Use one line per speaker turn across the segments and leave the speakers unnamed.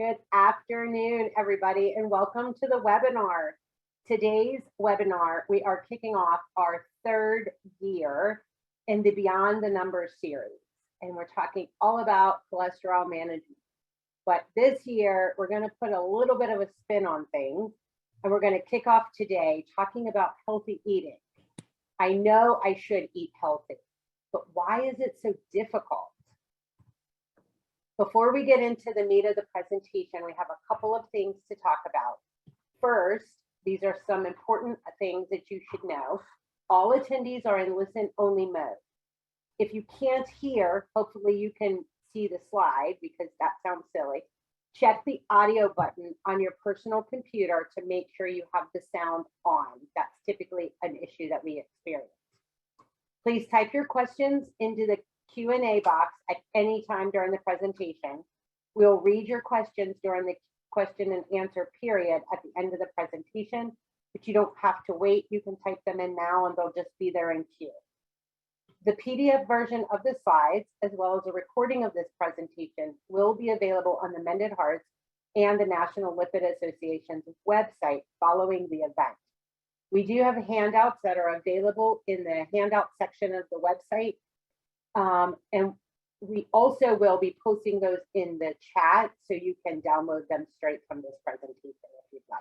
Good afternoon, everybody, and welcome to the webinar. Today's webinar, we are kicking off our third year in the Beyond the Numbers series, and we're talking all about cholesterol management. But this year, we're going to put a little bit of a spin on things, and we're going to kick off today talking about healthy eating. I know I should eat healthy, but why is it so difficult? Before we get into the meat of the presentation, we have a couple of things to talk about. First, these are some important things that you should know. All attendees are in listen-only mode. If you can't hear, hopefully you can see the slide because that sounds silly. Check the audio button on your personal computer to make sure you have the sound on. That's typically an issue that we experience. Please type your questions into the Q&A box at any time during the presentation. We'll read your questions during the question and answer period at the end of the presentation, but you don't have to wait. You can type them in now and they'll just be there in queue. The PDF version of the slides, as well as a recording of this presentation, will be available on the Mended Hearts and the National Lipid Association's website following the event. We do have handouts that are available in the handout section of the website. And we also will be posting those in the chat so you can download them straight from this presentation if you'd like.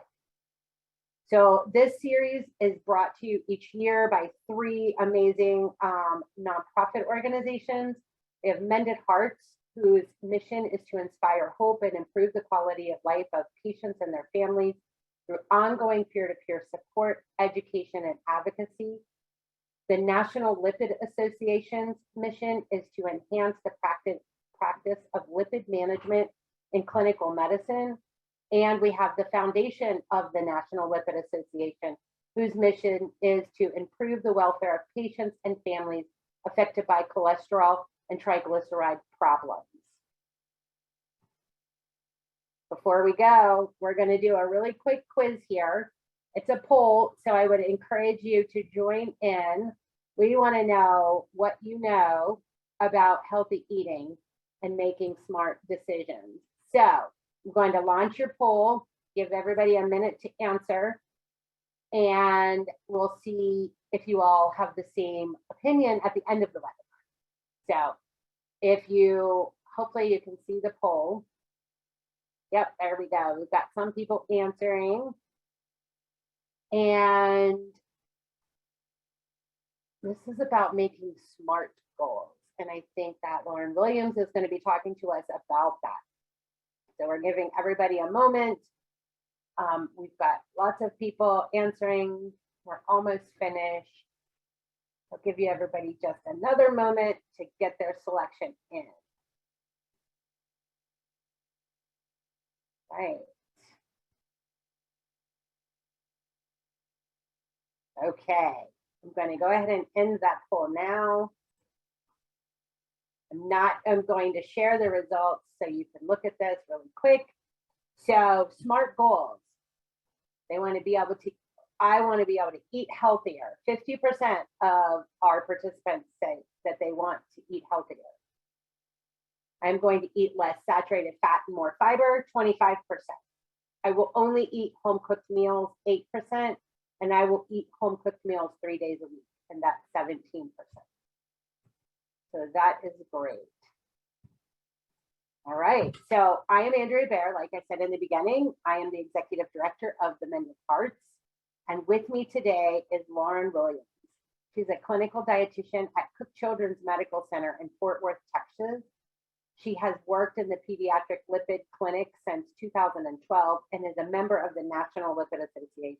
So this series is brought to you each year by three amazing nonprofit organizations. We have Mended Hearts, whose mission is to inspire hope and improve the quality of life of patients and their families through ongoing peer-to-peer support, education, and advocacy. The National Lipid Association's mission is to enhance the practice of lipid management in clinical medicine. And we have the foundation of the National Lipid Association, whose mission is to improve the welfare of patients and families affected by cholesterol and triglyceride problems. Before we go, we're going to do a really quick quiz here. It's a poll, so I would encourage you to join in. We want to know what you know about healthy eating and making smart decisions. So I'm going to launch your poll, give everybody a minute to answer, and we'll see if you all have the same opinion at the end of the webinar. So if you, hopefully you can see the poll. Yep, there we go. We've got some people answering. And this is about making smart goals. And I think that Lauren Williams is going to be talking to us about that. So we're giving everybody a moment. We've got lots of people answering. We're almost finished. I'll give you everybody just another moment to get their selection in. Right. Okay, I'm going to go ahead and end that poll now. I'm going to share the results so you can look at this really quick. So smart goals. They want to be able to, I want to be able to eat healthier. 50% of our participants say that they want to eat healthier. I'm going to eat less saturated fat and more fiber, 25%. I will only eat home cooked meals, 8%. And I will eat home cooked meals 3 days a week, and that's 17%. So that is great. All right, so I am Andrea Baer. Like I said in the beginning, I am the executive director of the Mended Hearts. And with me today is Lauren Williams. She's a clinical dietitian at Cook Children's Medical Center in Fort Worth, Texas. She has worked in the pediatric lipid clinic since 2012 and is a member of the National Lipid Association.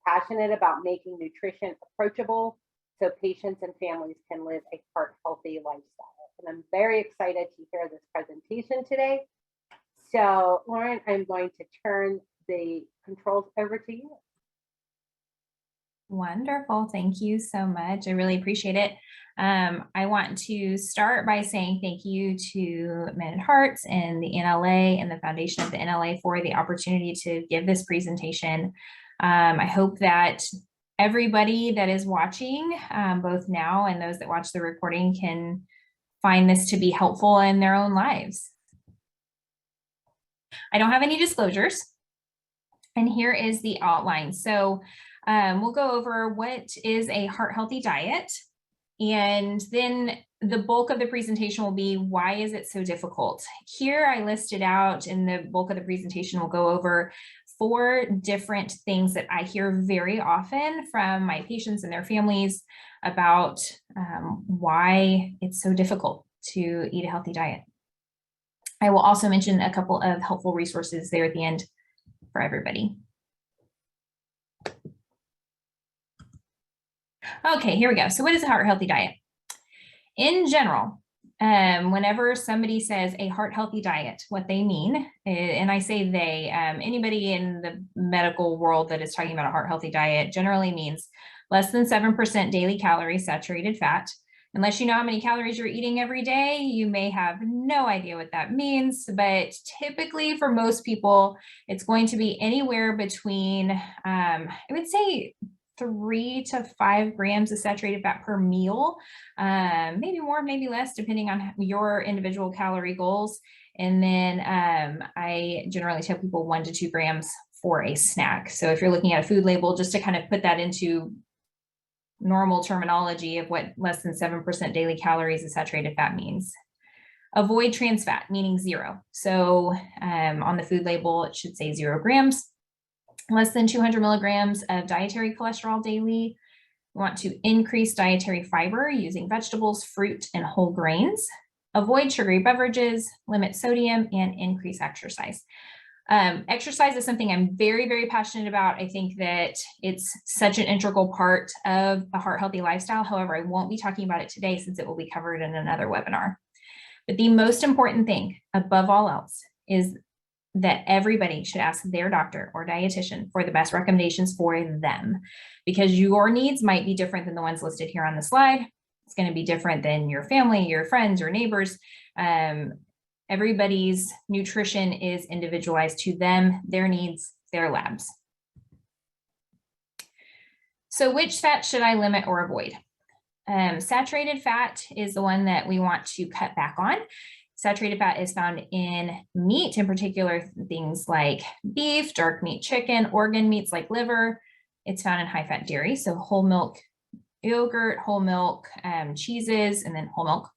Passionate about making nutrition approachable so patients and families can live a heart-healthy lifestyle. And I'm very excited to hear this presentation today. So Lauren, I'm going to turn the controls over to you.
Wonderful. Thank you so much. I really appreciate it. I want to start by saying thank you to Mended Hearts and the NLA and the foundation of the NLA for the opportunity to give this presentation. I hope that everybody that is watching, both now and those that watch the recording, can find this to be helpful in their own lives. I don't have any disclosures. And here is the outline. So we'll go over what is a heart healthy diet. And then the bulk of the presentation will be, why is it so difficult? Here I listed out in the bulk of the presentation, we'll go over 4 different things that I hear very often from my patients and their families about why it's so difficult to eat a healthy diet. I will also mention a couple of helpful resources there at the end for everybody. Okay, here we go. So what is a heart healthy diet? In general, whenever somebody says a heart healthy diet, what they mean, and I say they, anybody in the medical world that is talking about a heart healthy diet generally means less than 7% daily calories saturated fat. Unless you know how many calories you're eating every day, you may have no idea what that means, but typically for most people, it's going to be anywhere between, I would say 3 to 5 grams of saturated fat per meal, maybe more, maybe less, depending on your individual calorie goals. And then I generally tell people 1 to 2 grams for a snack. So if you're looking at a food label, just to kind of put that into normal terminology of what less than 7% daily calories of saturated fat means. Avoid trans fat, meaning 0. So on the food label, it should say 0 grams. Less than 200 milligrams of dietary cholesterol daily. We want to increase dietary fiber using vegetables, fruit, and whole grains. Avoid sugary beverages, limit sodium, and increase exercise. Exercise is something I'm very, very passionate about. I think that it's such an integral part of a heart healthy lifestyle. However, I won't be talking about it today since it will be covered in another webinar. But the most important thing above all else is that everybody should ask their doctor or dietitian for the best recommendations for them, because your needs might be different than the ones listed here on the slide. It's going to be different than your family, your friends, your neighbors. Everybody's nutrition is individualized to them, their needs, their labs. So which fat should I limit or avoid? Saturated fat is the one that we want to cut back on. Saturated fat is found in meat, in particular things like beef, dark meat, chicken, organ meats like liver. It's found in high-fat dairy, so whole milk yogurt, whole milk cheeses, and then whole milk.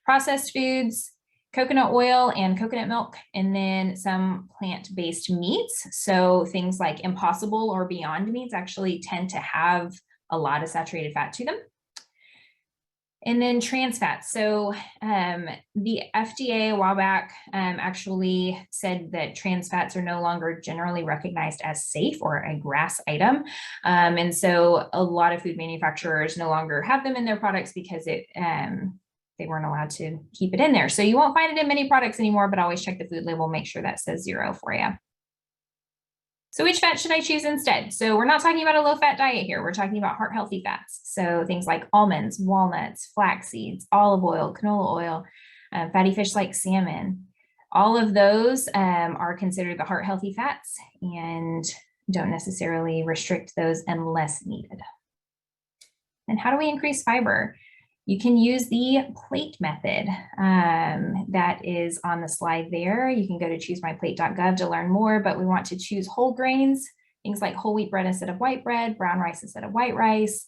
Processed foods, coconut oil and coconut milk, and then some plant-based meats. So things like Impossible or Beyond meats actually tend to have a lot of saturated fat to them. And then trans fats. So the FDA a while back actually said that trans fats are no longer generally recognized as safe or a GRAS item. And so a lot of food manufacturers no longer have them in their products because they weren't allowed to keep it in there. So you won't find it in many products anymore, but always check the food label, make sure that says 0 for you. So which fat should I choose instead? So we're not talking about a low-fat diet here. We're talking about heart-healthy fats. So things like almonds, walnuts, flax seeds, olive oil, canola oil, fatty fish like salmon. All of those are considered the heart-healthy fats and don't necessarily restrict those unless needed. And how do we increase fiber? You can use the plate method that is on the slide there. You can go to choosemyplate.gov to learn more, but we want to choose whole grains, things like whole wheat bread instead of white bread, brown rice instead of white rice.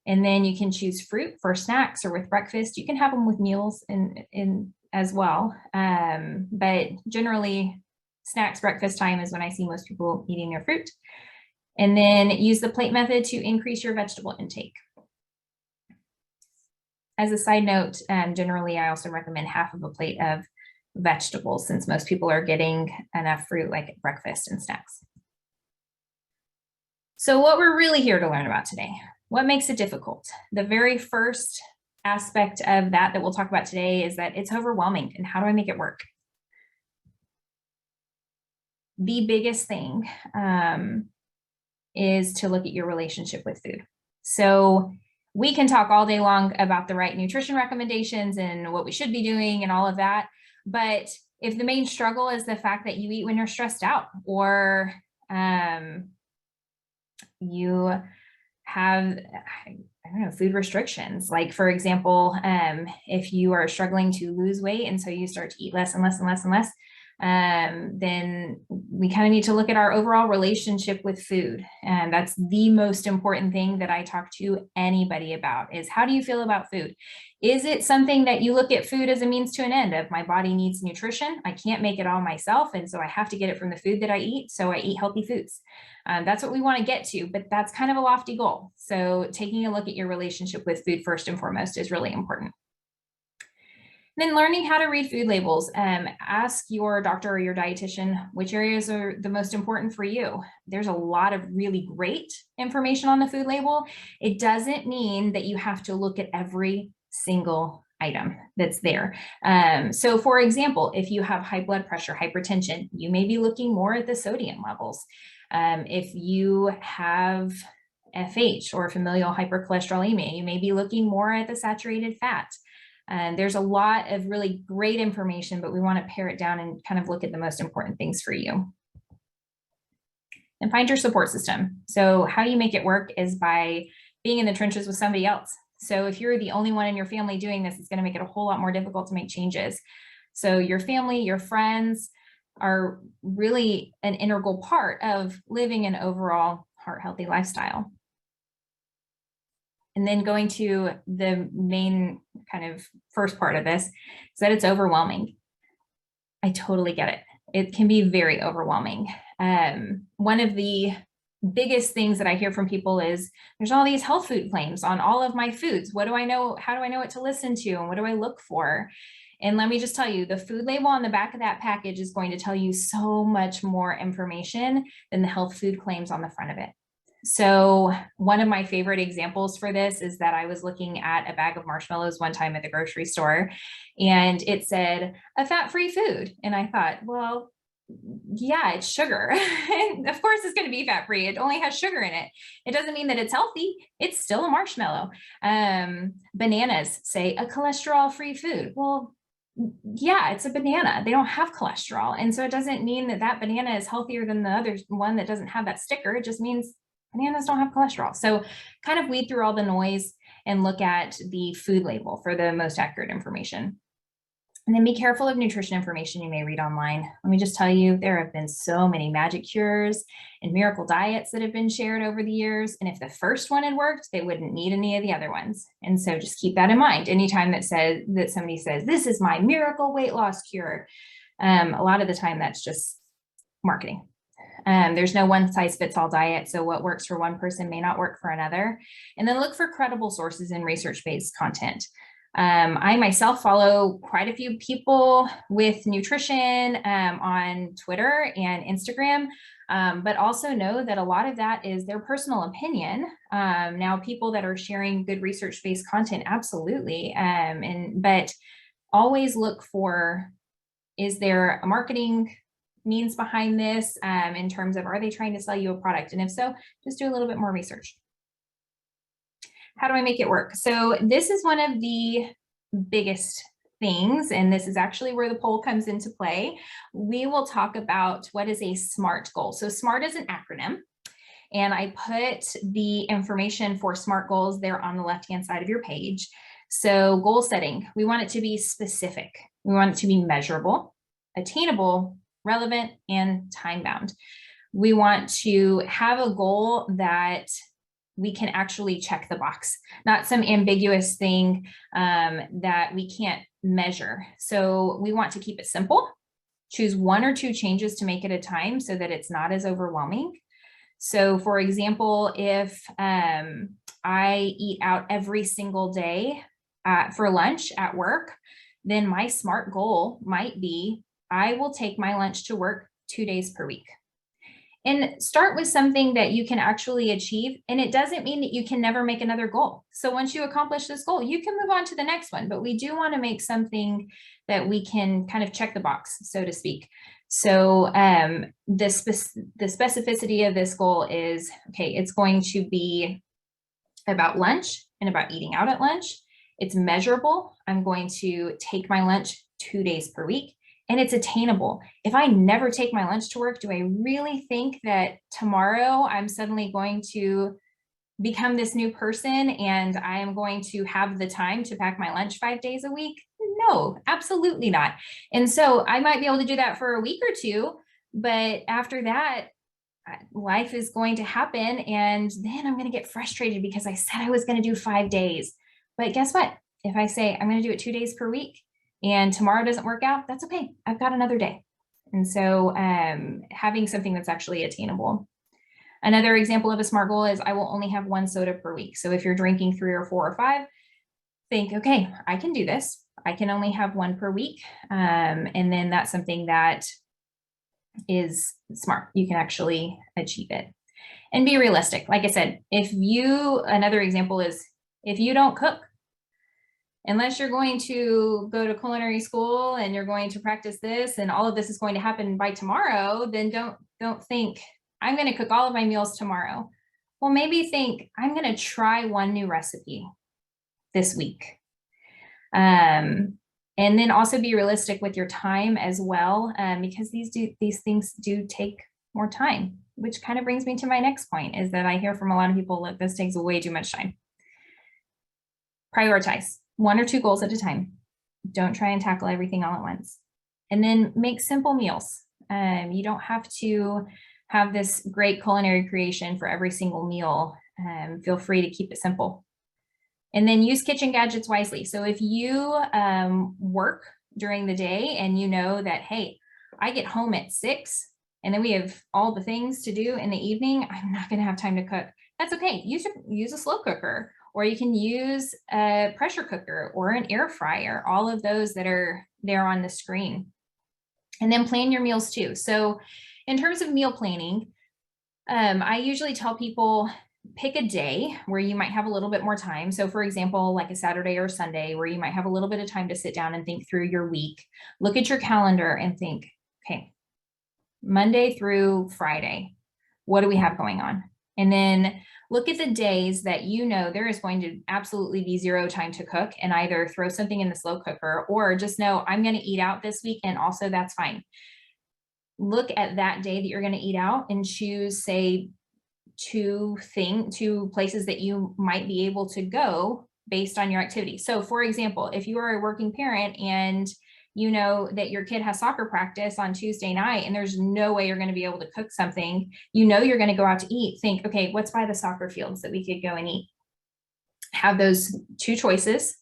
And then you can choose fruit for snacks or with breakfast. You can have them with meals in as well. But generally, snacks, breakfast time is when I see most people eating their fruit. And then use the plate method to increase your vegetable intake. As a side note, generally, I also recommend half of a plate of vegetables since most people are getting enough fruit like at breakfast and snacks. So what we're really here to learn about today, what makes it difficult? The very first aspect of that we'll talk about today is that it's overwhelming, and how do I make it work? The biggest thing is to look at your relationship with food. So we can talk all day long about the right nutrition recommendations and what we should be doing and all of that. But if the main struggle is the fact that you eat when you're stressed out, or you have, I don't know, food restrictions, like for example, if you are struggling to lose weight and so you start to eat less and less and less and less, then we kind of need to look at our overall relationship with food. And that's the most important thing that I talk to anybody about is, how do you feel about food? Is it something that you look at food as a means to an end of, my body needs nutrition, I can't make it all myself, and so I have to get it from the food that I eat, so I eat healthy foods. That's what we want to get to, but that's kind of a lofty goal. So taking a look at your relationship with food first and foremost is really important. Then learning how to read food labels. Ask your doctor or your dietitian which areas are the most important for you. There's a lot of really great information on the food label. It doesn't mean that you have to look at every single item that's there. So for example, if you have high blood pressure, hypertension, you may be looking more at the sodium levels. If you have FH or familial hypercholesterolemia, you may be looking more at the saturated fat. And there's a lot of really great information, but we want to pare it down and kind of look at the most important things for you. And find your support system. So how you make it work is by being in the trenches with somebody else. So if you're the only one in your family doing this, it's going to make it a whole lot more difficult to make changes. So your family, your friends are really an integral part of living an overall heart-healthy lifestyle. And then going to the main kind of first part of this is that it's overwhelming. I totally get it. It can be very overwhelming. One of the biggest things that I hear from people is there's all these health food claims on all of my foods. What do I know? How do I know what to listen to? And what do I look for? And let me just tell you, the food label on the back of that package is going to tell you so much more information than the health food claims on the front of it. So one of my favorite examples for this is that I was looking at a bag of marshmallows one time at the grocery store, and it said a fat-free food. And I thought, well, yeah, it's sugar. And of course it's going to be fat-free. It only has sugar in it. It doesn't mean that it's healthy. It's still a marshmallow. Bananas say a cholesterol-free food. Well, yeah, it's a banana. They don't have cholesterol. And so it doesn't mean that that banana is healthier than the other one that doesn't have that sticker. It just means bananas don't have cholesterol. So kind of weed through all the noise and look at the food label for the most accurate information. And then be careful of nutrition information you may read online. Let me just tell you, there have been so many magic cures and miracle diets that have been shared over the years. And if the first one had worked, they wouldn't need any of the other ones. And so just keep that in mind. Anytime that somebody says, this is my miracle weight loss cure, a lot of the time that's just marketing. There's no one size fits all diet. So what works for one person may not work for another. And then look for credible sources and research-based content. I myself follow quite a few people with nutrition on Twitter and Instagram, but also know that a lot of that is their personal opinion. Now, people that are sharing good research-based content, absolutely. But always look for, is there a marketing means behind this in terms of, are they trying to sell you a product? And if so, just do a little bit more research. How do I make it work? So this is one of the biggest things, and this is actually where the poll comes into play. We will talk about what is a SMART goal. So SMART is an acronym, and I put the information for SMART goals there on the left-hand side of your page. So goal setting, we want it to be specific. We want it to be measurable, attainable, relevant, and time-bound. We want to have a goal that we can actually check the box, not some ambiguous thing that we can't measure. So we want to keep it simple, choose 1 or 2 changes to make it a time so that it's not as overwhelming. So for example, if I eat out every single day for lunch at work, then my SMART goal might be, I will take my lunch to work 2 days per week. And start with something that you can actually achieve. And it doesn't mean that you can never make another goal. So once you accomplish this goal, you can move on to the next one, but we do want to make something that we can kind of check the box, so to speak. So the specificity of this goal is, okay, it's going to be about lunch and about eating out at lunch. It's measurable. I'm going to take my lunch 2 days per week. And it's attainable. If I never take my lunch to work, do I really think that tomorrow I'm suddenly going to become this new person and I am going to have the time to pack my lunch 5 days a week? No, absolutely not. And so I might be able to do that for a week or two, but after that, life is going to happen. And then I'm going to get frustrated because I said I was going to do 5 days. But guess what? If I say I'm going to do it 2 days per week and tomorrow doesn't work out, that's okay. I've got another day. And so having something that's actually attainable. Another example of a SMART goal is I will only have 1 soda per week. So if you're drinking 3 or 4 or 5, think, okay, I can do this. I can only have 1 per week. And then that's something that is smart. You can actually achieve it and be realistic. Like I said, another example is if you don't cook, unless you're going to go to culinary school and you're going to practice this and all of this is going to happen by tomorrow, then don't think I'm going to cook all of my meals tomorrow. Well, maybe think I'm going to try one new recipe this week. And then also be realistic with your time as well, because these things do take more time, which kind of brings me to my next point is that I hear from a lot of people that this takes way too much time. Prioritize 1 or 2 goals at a time. Don't try and tackle everything all at once. And then make simple meals. You don't have to have this great culinary creation for every single meal. Feel free to keep it simple. And then use kitchen gadgets wisely. So if you work during the day and you know that, hey, I get home at 6 and then we have all the things to do in the evening, I'm not going to have time to cook. That's okay. Use a slow cooker, or you can use a pressure cooker or an air fryer, all of those that are there on the screen. And then plan your meals too. So in terms of meal planning, I usually tell people, pick a day where you might have a little bit more time. So for example, like a Saturday or Sunday where you might have a little bit of time to sit down and think through your week. Look at your calendar and think, okay, Monday through Friday, what do we have going on? And then look at the days that you know there is going to absolutely be 0 time to cook, and either throw something in the slow cooker or just know I'm going to eat out this week, and also that's fine. Look at that day that you're going to eat out and choose, say, 2 places that you might be able to go based on your activity. So for example, if you are a working parent and you know that your kid has soccer practice on Tuesday night and there's no way you're going to be able to cook something, you know you're going to go out to eat, think, okay, what's by the soccer fields that we could go and eat? Have those 2 choices.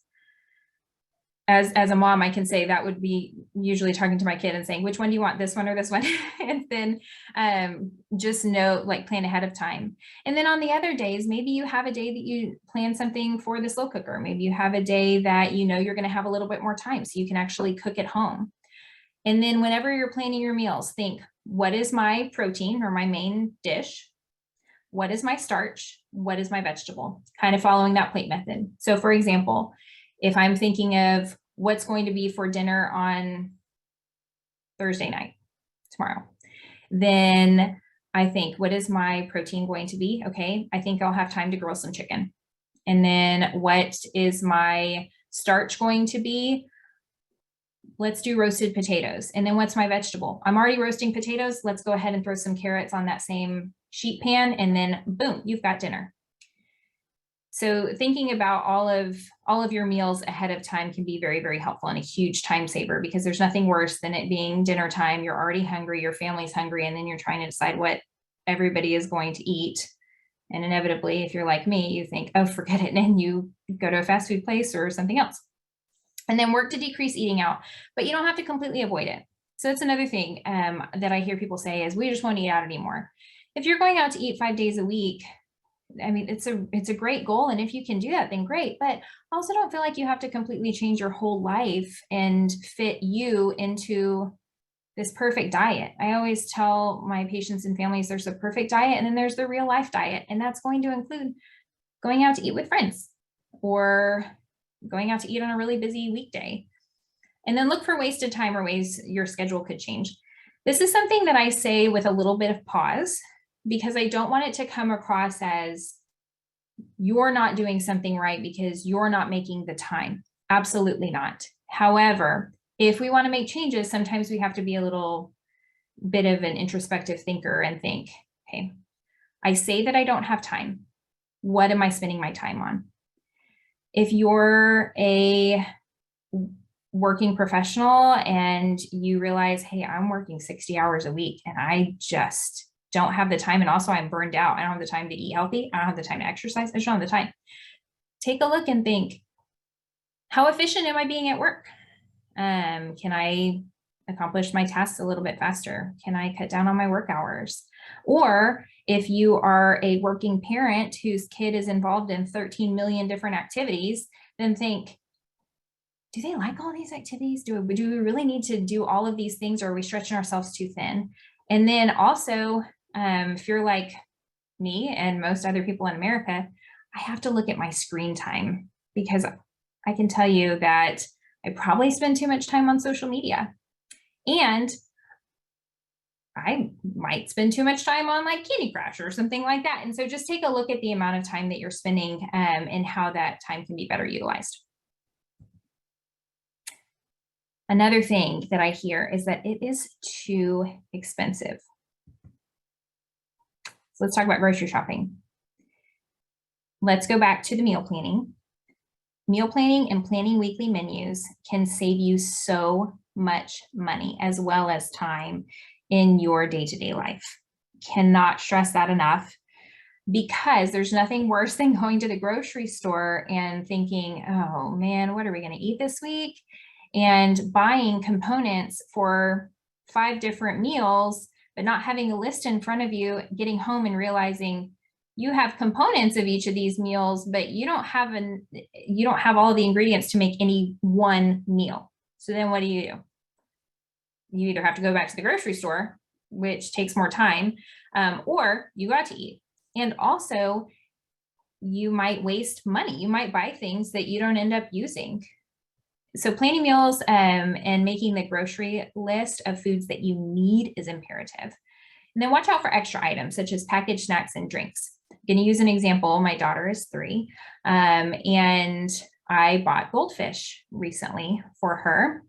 As a mom, I can say that would be usually talking to my kid and saying, which one do you want, this one or this one? And then just know, like, plan ahead of time. And then on the other days, maybe you have a day that you plan something for the slow cooker. Maybe you have a day that you know you're going to have a little bit more time so you can actually cook at home. And then whenever you're planning your meals, think, what is my protein or my main dish? What is my starch? What is my vegetable? Kind of following that plate method. So for example, if I'm thinking of what's going to be for dinner on Thursday night, tomorrow, then I think, what is my protein going to be? Okay, I think I'll have time to grill some chicken. And then what is my starch going to be? Let's do roasted potatoes. And then what's my vegetable? I'm already roasting potatoes. Let's go ahead and throw some carrots on that same sheet pan, and then boom, you've got dinner. So thinking about all of your meals ahead of time can be very, very helpful and a huge time saver, because there's nothing worse than it being dinner time. You're already hungry, your family's hungry, and then you're trying to decide what everybody is going to eat. And inevitably, if you're like me, you think, oh, forget it. And then you go to a fast food place or something else. And then work to decrease eating out, but you don't have to completely avoid it. So that's another thing that I hear people say is, we just won't eat out anymore. If you're going out to eat 5 days a week, I mean, it's a great goal. And if you can do that, then great. But also don't feel like you have to completely change your whole life and fit you into this perfect diet. I always tell my patients and families there's a perfect diet and then there's the real life diet. And that's going to include going out to eat with friends or going out to eat on a really busy weekday. And then look for wasted time or ways your schedule could change. This is something that I say with a little bit of pause, because I don't want it to come across as you're not doing something right because you're not making the time. Absolutely not. However, if we want to make changes, sometimes we have to be a little bit of an introspective thinker and think, okay, I say that I don't have time. What am I spending my time on? If you're a working professional and you realize, hey, I'm working 60 hours a week and I just don't have the time. And also I'm burned out. I don't have the time to eat healthy. I don't have the time to exercise. I just don't have the time. Take a look and think, how efficient am I being at work? Can I accomplish my tasks a little bit faster? Can I cut down on my work hours? Or if you are a working parent whose kid is involved in 13 million different activities, then think, do they like all these activities? Do we really need to do all of these things, or are we stretching ourselves too thin? And then also, if you're like me and most other people in America, I have to look at my screen time, because I can tell you that I probably spend too much time on social media, and I might spend too much time on like Candy Crush or something like that. And so just take a look at the amount of time that you're spending and how that time can be better utilized. Another thing that I hear is that it is too expensive. So let's talk about grocery shopping. Let's go back to the meal planning. Meal planning and planning weekly menus can save you so much money as well as time in your day-to-day life. Cannot stress that enough, because there's nothing worse than going to the grocery store and thinking, oh man, what are we going to eat this week? And buying components for 5 different meals, but not having a list in front of you, getting home and realizing you have components of each of these meals, but you don't have all the ingredients to make any one meal. So then what do? You either have to go back to the grocery store, which takes more time, or you got to eat. And also you might waste money. You might buy things that you don't end up using. So planning meals and making the grocery list of foods that you need is imperative. And then watch out for extra items such as packaged snacks and drinks. I'm going to use an example. My daughter is 3, and I bought goldfish recently for her.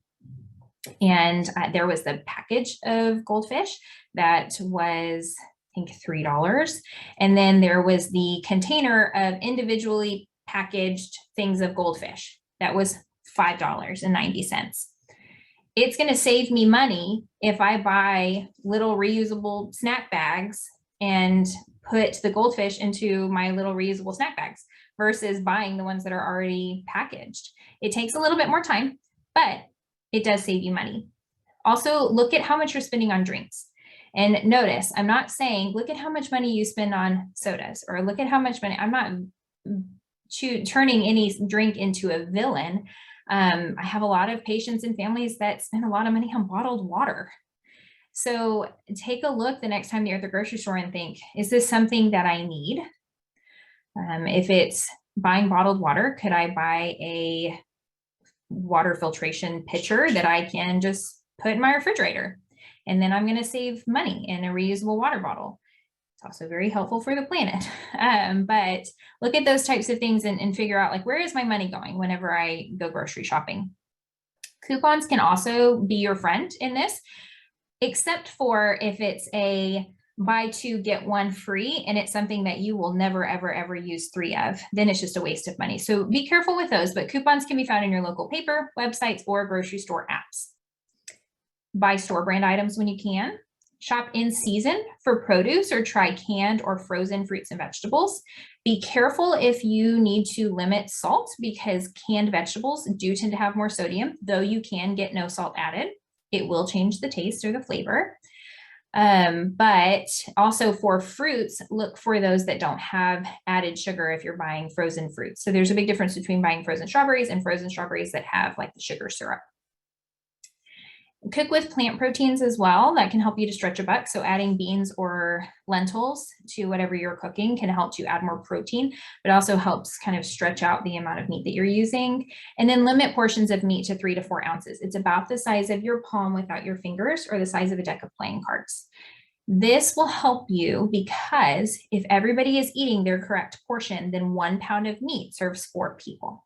And there was the package of goldfish that was, I think, $3. And then there was the container of individually packaged things of goldfish that was $5.90. It's going to save me money if I buy little reusable snack bags and put the goldfish into my little reusable snack bags versus buying the ones that are already packaged. It takes a little bit more time, but it does save you money. Also, look at how much you're spending on drinks. And notice, I'm not saying look at how much money you spend on sodas, or look at how much money. I'm not turning any drink into a villain. I have a lot of patients and families that spend a lot of money on bottled water. So take a look the next time you're at the grocery store and think, is this something that I need? If it's buying bottled water, could I buy a water filtration pitcher that I can just put in my refrigerator? And then I'm going to save money in a reusable water bottle. It's also very helpful for the planet. But look at those types of things and figure out, like, where is my money going whenever I go grocery shopping? Coupons can also be your friend in this, except for if it's a buy 2, get 1 free, and it's something that you will never, ever, ever use 3 of, then it's just a waste of money. So be careful with those, but coupons can be found in your local paper, websites, or grocery store apps. Buy store brand items when you can. Shop in season for produce, or try canned or frozen fruits and vegetables. Be careful if you need to limit salt, because canned vegetables do tend to have more sodium, though you can get no salt added. It will change the taste or the flavor. But also for fruits, look for those that don't have added sugar if you're buying frozen fruits. So there's a big difference between buying frozen strawberries and frozen strawberries that have like the sugar syrup. Cook with plant proteins as well. That can help you to stretch a buck. So adding beans or lentils to whatever you're cooking can help you add more protein, but also helps kind of stretch out the amount of meat that you're using. And then limit portions of meat to 3 to 4 ounces. It's about the size of your palm without your fingers, or the size of a deck of playing cards. This will help you, because if everybody is eating their correct portion, then 1 pound of meat serves 4 people.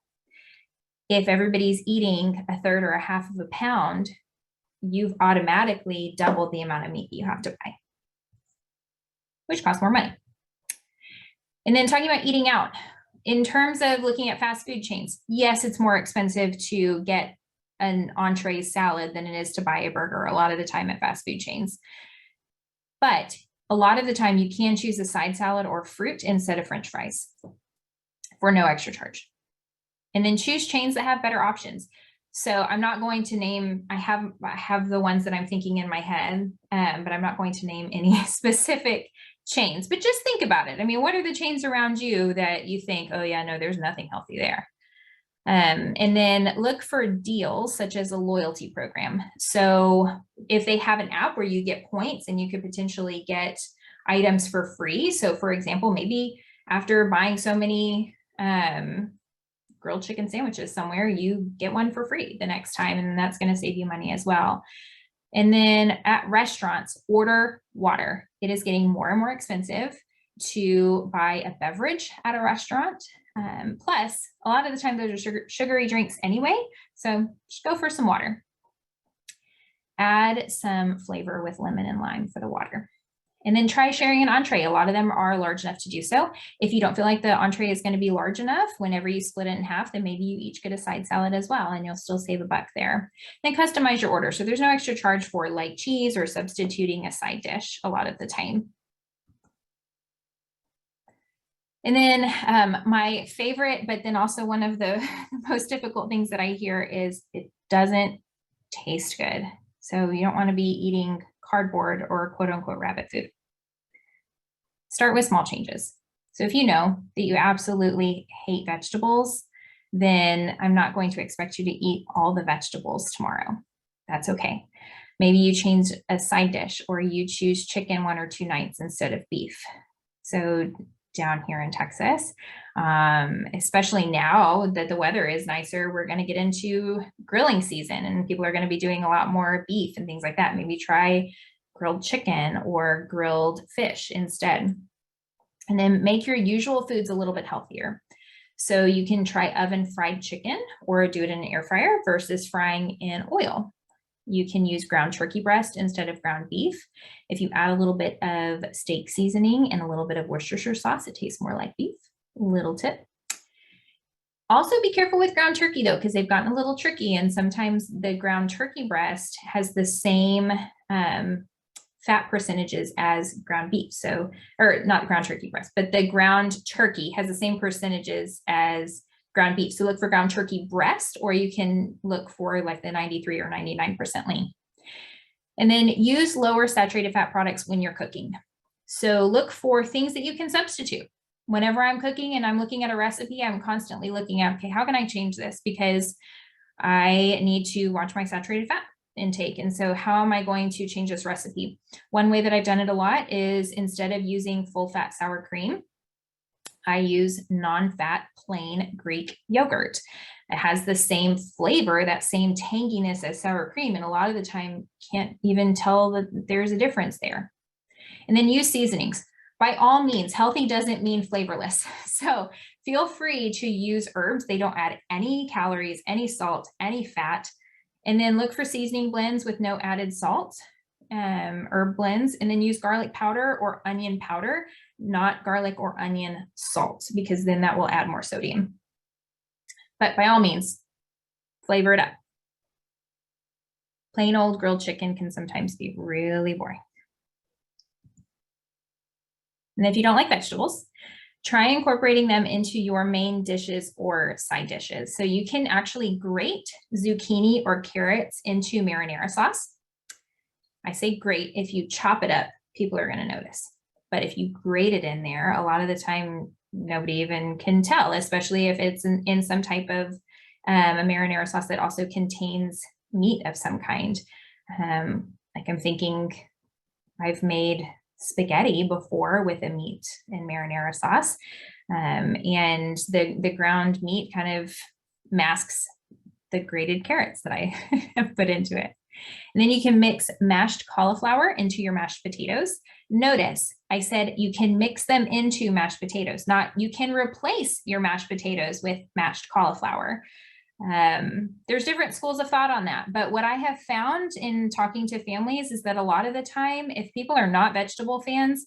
If everybody's eating a third or a half of a pound, you've automatically doubled the amount of meat that you have to buy, which costs more money. And then talking about eating out, in terms of looking at fast food chains, yes, it's more expensive to get an entree salad than it is to buy a burger a lot of the time at fast food chains. But a lot of the time you can choose a side salad or fruit instead of French fries for no extra charge. And then choose chains that have better options. So I'm not going to name, I have the ones that I'm thinking in my head, but I'm not going to name any specific chains, but just think about it. I mean, what are the chains around you that you think, oh yeah, no, there's nothing healthy there? And then look for deals such as a loyalty program. So if they have an app where you get points and you could potentially get items for free. So for example, maybe after buying so many grilled chicken sandwiches somewhere, you get one for free the next time, and that's going to save you money as well. And then at restaurants, order water. It is getting more and more expensive to buy a beverage at a restaurant. Plus, a lot of the time those are sugary drinks anyway, so just go for some water. Add some flavor with lemon and lime for the water. And then try sharing an entree. A lot of them are large enough to do so. If you don't feel like the entree is going to be large enough, whenever you split it in half, then maybe you each get a side salad as well, and you'll still save $1 there. Then customize your order. So there's no extra charge for light cheese or substituting a side dish a lot of the time. And then my favorite, but then also one of the most difficult things that I hear is it doesn't taste good. So you don't want to be eating cardboard or quote unquote rabbit food. Start with small changes. So if you know that you absolutely hate vegetables, then I'm not going to expect you to eat all the vegetables tomorrow. That's okay. Maybe you change a side dish, or you choose chicken 1 or 2 nights instead of beef. So down here in Texas, especially now that the weather is nicer, we're going to get into grilling season, and people are going to be doing a lot more beef and things like that. Maybe try grilled chicken or grilled fish instead. And then make your usual foods a little bit healthier. So you can try oven fried chicken or do it in an air fryer versus frying in oil. You can use ground turkey breast instead of ground beef. If you add a little bit of steak seasoning and a little bit of Worcestershire sauce, it tastes more like beef. Little tip. Also be careful with ground turkey though, because they've gotten a little tricky, and sometimes the ground turkey breast has the same fat percentages as ground beef. So, or not ground turkey breast, but the ground turkey has the same percentages as ground beef. So look for ground turkey breast, or you can look for like the 93 or 99% lean. And then use lower saturated fat products when you're cooking. So look for things that you can substitute. Whenever I'm cooking and I'm looking at a recipe, I'm constantly looking at, okay, how can I change this? Because I need to watch my saturated fat intake. And so how am I going to change this recipe? One way that I've done it a lot is instead of using full fat sour cream, I use non-fat plain Greek yogurt. It has the same flavor, that same tanginess as sour cream. And a lot of the time can't even tell that there's a difference there. And then use seasonings. By all means, healthy doesn't mean flavorless. So feel free to use herbs. They don't add any calories, any salt, any fat. And then look for seasoning blends with no added salt, herb blends, and then use garlic powder or onion powder, not garlic or onion salt, because then that will add more sodium. But by all means, flavor it up. Plain old grilled chicken can sometimes be really boring. And if you don't like vegetables, try incorporating them into your main dishes or side dishes. So you can actually grate zucchini or carrots into marinara sauce. I say grate. If you chop it up, people are going to notice. But if you grate it in there, a lot of the time, nobody even can tell, especially if it's in some type of a marinara sauce that also contains meat of some kind. Like I'm thinking I've made spaghetti before with a meat and marinara sauce. And the ground meat kind of masks the grated carrots that I have put into it. And then you can mix mashed cauliflower into your mashed potatoes. Notice I said you can mix them into mashed potatoes, not you can replace your mashed potatoes with mashed cauliflower. There's different schools of thought on that, but what I have found in talking to families is that a lot of the time, if people are not vegetable fans,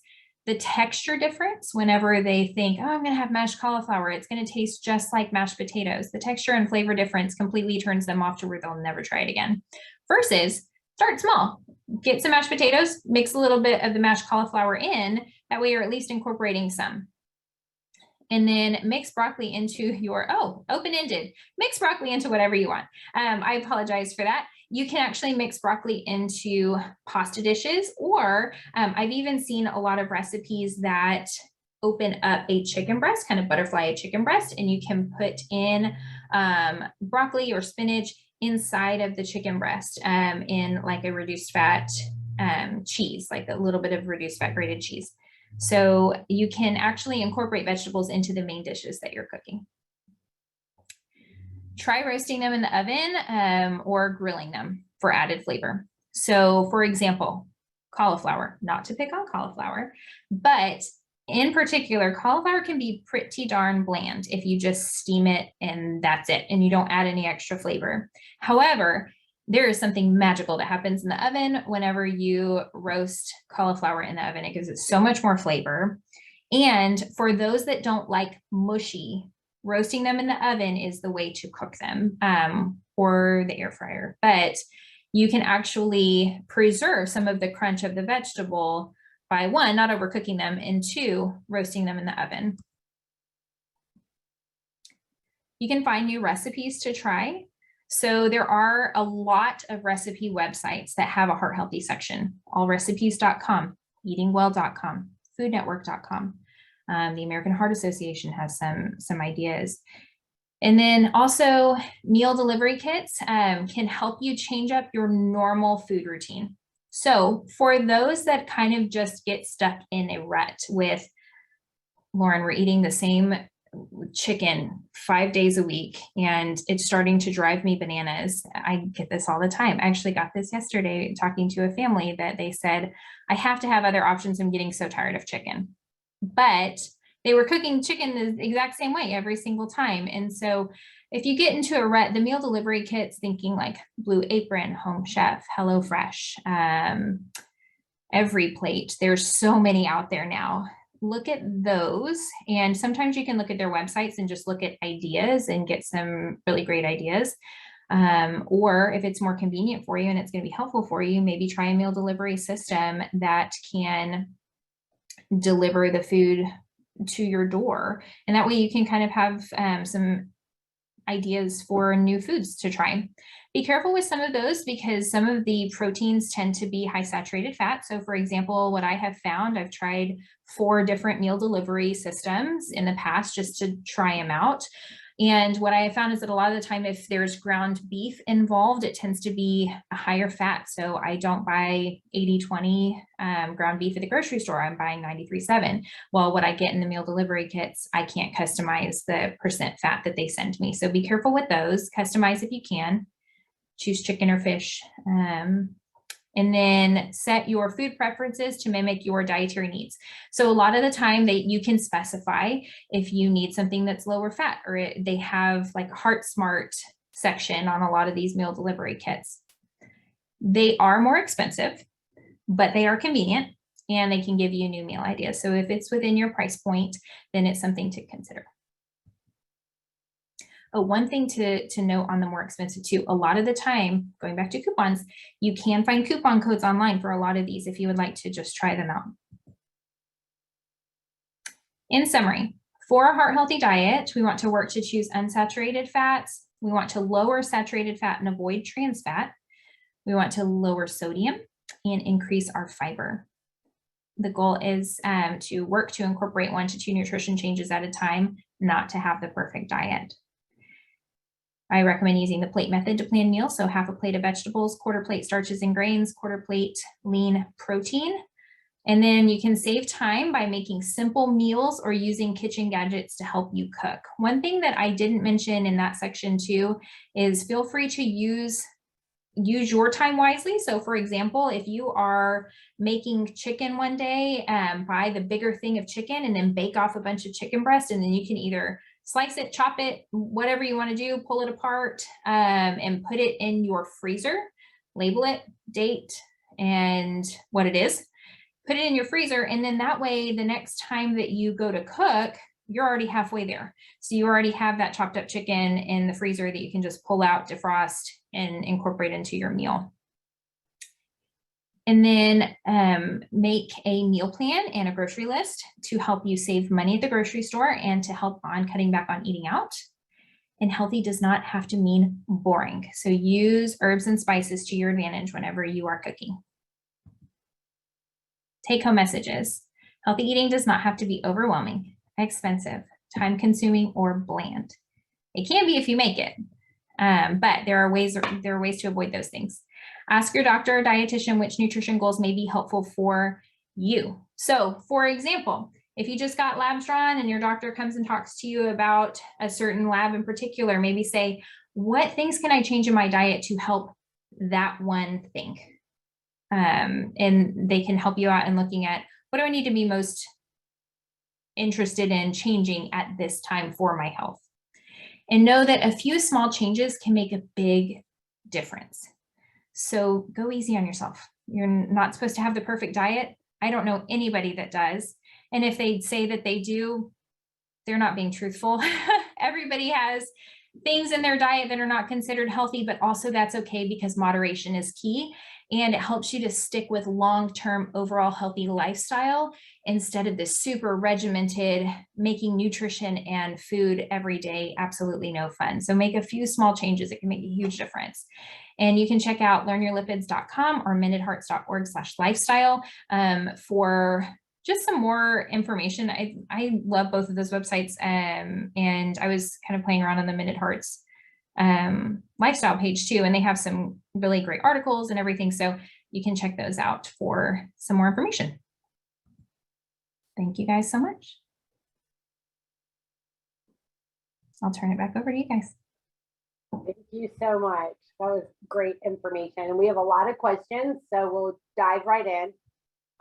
the texture difference whenever they think, oh, I'm going to have mashed cauliflower, it's going to taste just like mashed potatoes. The texture and flavor difference completely turns them off to where they'll never try it again. Versus start small, get some mashed potatoes, mix a little bit of the mashed cauliflower in, that way you're at least incorporating some. And then mix broccoli into your, open-ended, mix broccoli into whatever you want. I apologize for that. You can actually mix broccoli into pasta dishes, or I've even seen a lot of recipes that open up a chicken breast, kind of butterfly a chicken breast, and you can put in broccoli or spinach inside of the chicken breast in like a reduced fat cheese, like a little bit of reduced fat grated cheese. So you can actually incorporate vegetables into the main dishes that you're cooking. Try roasting them in the oven or grilling them for added flavor. So for example, cauliflower, not to pick on cauliflower, but in particular, cauliflower can be pretty darn bland if you just steam it and that's it, and you don't add any extra flavor. However, there is something magical that happens in the oven whenever you roast cauliflower in the oven. It gives it so much more flavor. And for those that don't like mushy, roasting them in the oven is the way to cook them, or the air fryer. But you can actually preserve some of the crunch of the vegetable by one, not overcooking them, and two, roasting them in the oven. You can find new recipes to try. So there are a lot of recipe websites that have a heart healthy section, allrecipes.com, eatingwell.com, foodnetwork.com. The American Heart Association has some ideas. And then also meal delivery kits can help you change up your normal food routine. So for those that kind of just get stuck in a rut with, Lauren, we're eating the same chicken 5 days a week and it's starting to drive me bananas. I get this all the time. I actually got this yesterday talking to a family that they said, I have to have other options. I'm getting so tired of chicken. But they were cooking chicken the exact same way every single time. And so if you get into a rut, the meal delivery kits, thinking like Blue Apron, Home Chef, HelloFresh, Every Plate, there's so many out there now. Look at those, and sometimes you can look at their websites and just look at ideas and get some really great ideas. Or if it's more convenient for you and it's going to be helpful for you, maybe try a meal delivery system that can deliver the food to your door. And that way you can kind of have some ideas for new foods to try. Be careful with some of those because some of the proteins tend to be high saturated fat. So for example, what I have found, I've tried 4 different meal delivery systems in the past just to try them out. And what I have found is that a lot of the time, if there's ground beef involved, it tends to be a higher fat. So I don't buy 80-20 ground beef at the grocery store. I'm buying 93-7. Well, what I get in the meal delivery kits, I can't customize the percent fat that they send me. So be careful with those. Customize if you can. Choose chicken or fish. And then set your food preferences to mimic your dietary needs. So a lot of the time you can specify if you need something that's lower fat, or they have like a Heart Smart section on a lot of these meal delivery kits. They are more expensive, but they are convenient and they can give you new meal ideas. So if it's within your price point, then it's something to consider. Oh, one thing to note on the more expensive too, a lot of the time, going back to coupons, you can find coupon codes online for a lot of these if you would like to just try them out. In summary, for a heart healthy diet, we want to work to choose unsaturated fats. We want to lower saturated fat and avoid trans fat. We want to lower sodium and increase our fiber. The goal is to work to incorporate 1 to 2 nutrition changes at a time, not to have the perfect diet. I recommend using the plate method to plan meals. So half a plate of vegetables, 1/4 plate starches and grains, 1/4 plate lean protein. And then you can save time by making simple meals or using kitchen gadgets to help you cook. One thing that I didn't mention in that section too is feel free to use your time wisely. So for example, if you are making chicken one day, buy the bigger thing of chicken and then bake off a bunch of chicken breast, and then you can either slice it, chop it, whatever you want to do, pull it apart, and put it in your freezer, label it, date, and what it is. put it in your freezer. And then that way, the next time that you go to cook, you're already halfway there. So you already have that chopped up chicken in the freezer that you can just pull out, defrost, and incorporate into your meal. And then make a meal plan and a grocery list to help you save money at the grocery store and to help on cutting back on eating out. And healthy does not have to mean boring. So use herbs and spices to your advantage whenever you are cooking. Take home messages. Healthy eating does not have to be overwhelming, expensive, time consuming, or bland. It can be if you make it, but there are ways to avoid those things. Ask your doctor or dietitian which nutrition goals may be helpful for you. So for example, if you just got labs drawn and your doctor comes and talks to you about a certain lab in particular, maybe say, what things can I change in my diet to help that one thing? And they can help you out in looking at, what do I need to be most interested in changing at this time for my health? And know that a few small changes can make a big difference. So go easy on yourself. You're not supposed to have the perfect diet. I don't know anybody that does. And if they say that they do, they're not being truthful. Everybody has things in their diet that are not considered healthy, but also that's okay because moderation is key. And it helps you to stick with long-term overall healthy lifestyle instead of this super regimented, making nutrition and food every day absolutely no fun. So make a few small changes. It can make a huge difference. And you can check out learnyourlipids.com or mendedhearts.org/lifestyle for just some more information. I love both of those websites. And I was kind of playing around on the Mended Hearts lifestyle page too, and they have some really great articles and everything. So you can check those out for some more information. Thank you guys so much. I'll turn it back over to you guys.
Thank you so much. That was great information. And we have a lot of questions, so we'll dive right in.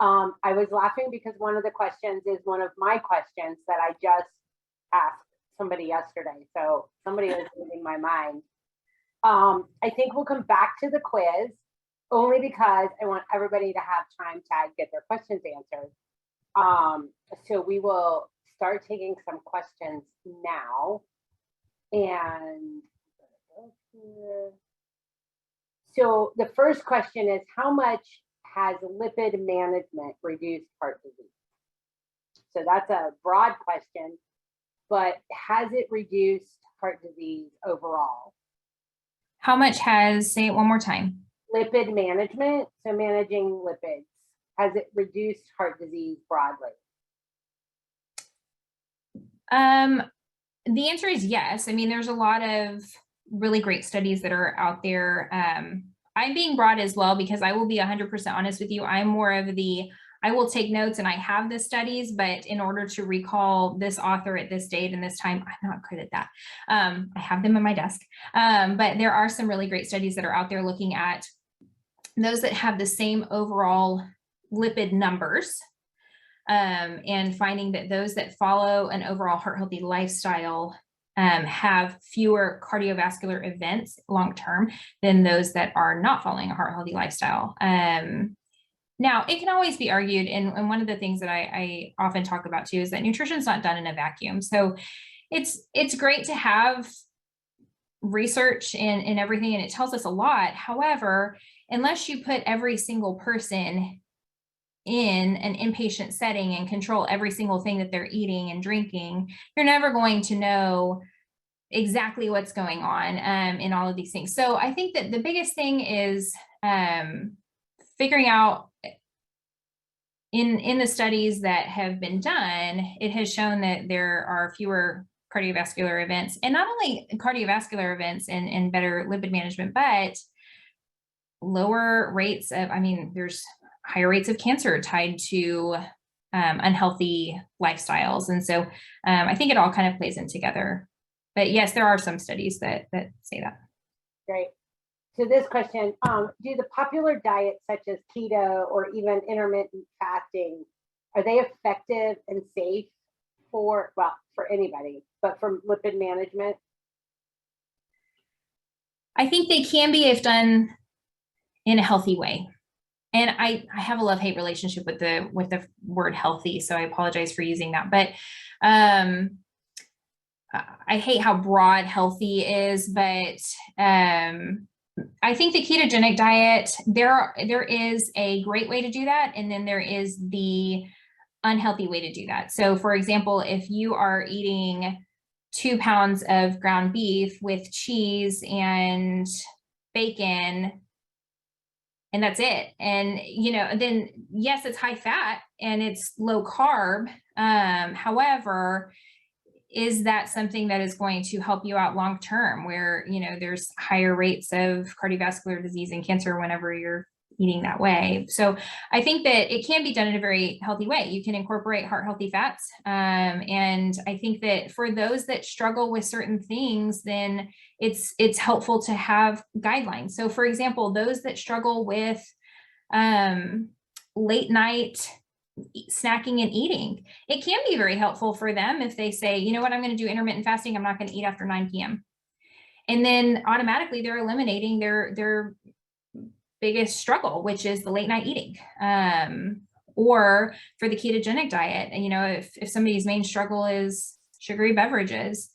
I was laughing because one of the questions is one of my questions that I just asked somebody yesterday. So somebody was reading my mind. I think we'll come back to the quiz only because I want everybody to have time to get their questions answered. So we will start taking some questions now. And so the first question is, how much has lipid management reduced heart disease? So that's a broad question, but has it reduced heart disease overall?
How much has, say it one more time.
Lipid management, so managing lipids, has it reduced heart disease broadly?
The answer is yes. I mean, there's a lot of really great studies that are out there. I'm being broad as well because I will be 100% honest with you. I'm more of the, I will take notes and I have the studies, but in order to recall this author at this date and this time, I'm not good at that. I have them in my desk, but there are some really great studies that are out there looking at those that have the same overall lipid numbers, and finding that those that follow an overall heart healthy lifestyle have fewer cardiovascular events long-term than those that are not following a heart healthy lifestyle. Now, it can always be argued, and one of the things that I often talk about too is that nutrition's not done in a vacuum. So it's great to have research and everything, and it tells us a lot. However, unless you put every single person in an inpatient setting and control every single thing that they're eating and drinking, you're never going to know exactly what's going on in all of these things. So I think that the biggest thing is figuring out in the studies that have been done, it has shown that there are fewer cardiovascular events, and not only cardiovascular events and better lipid management, but lower rates of, I mean, there's higher rates of cancer tied to unhealthy lifestyles. And so I think it all kind of plays in together. But yes, there are some studies that say that.
Great. So this question, do the popular diets such as keto or even intermittent fasting, are they effective and safe for anybody, but for lipid management?
I think they can be if done in a healthy way. and I have a love-hate relationship with the word healthy, so I apologize for using that. But I hate how broad healthy is, but I think the ketogenic diet, there is a great way to do that, and then there is the unhealthy way to do that. So for example, if you are eating 2 pounds of ground beef with cheese and bacon, and that's it, and then yes, it's high fat and it's low carb. However, is that something that is going to help you out long term, where there's higher rates of cardiovascular disease and cancer whenever you're eating that way? So I think that it can be done in a very healthy way. You can incorporate heart healthy fats, and I think that for those that struggle with certain things, then it's helpful to have guidelines. So for example, those that struggle with late night snacking and eating, it can be very helpful for them if they say, you know what, I'm going to do intermittent fasting. I'm not going to eat after 9 p.m. And then automatically they're eliminating their biggest struggle, which is the late night eating. Or for the ketogenic diet, if somebody's main struggle is sugary beverages,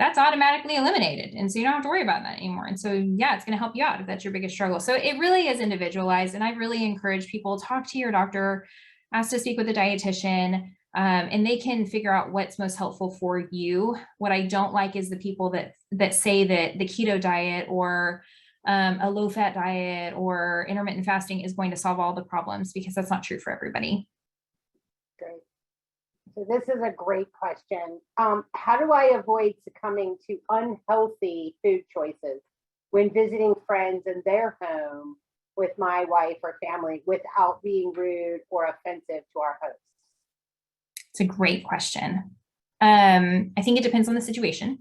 that's automatically eliminated. And so you don't have to worry about that anymore. And so, yeah, it's going to help you out if that's your biggest struggle. So it really is individualized. And I really encourage people, talk to your doctor, ask to speak with a dietitian, and they can figure out what's most helpful for you. What I don't like is the people that say that the keto diet or a low fat diet or intermittent fasting is going to solve all the problems, because that's not true for everybody.
Great. So this is a great question. How do I avoid succumbing to unhealthy food choices when visiting friends in their home with my wife or family without being rude or offensive to our hosts?
It's a great question. I think it depends on the situation.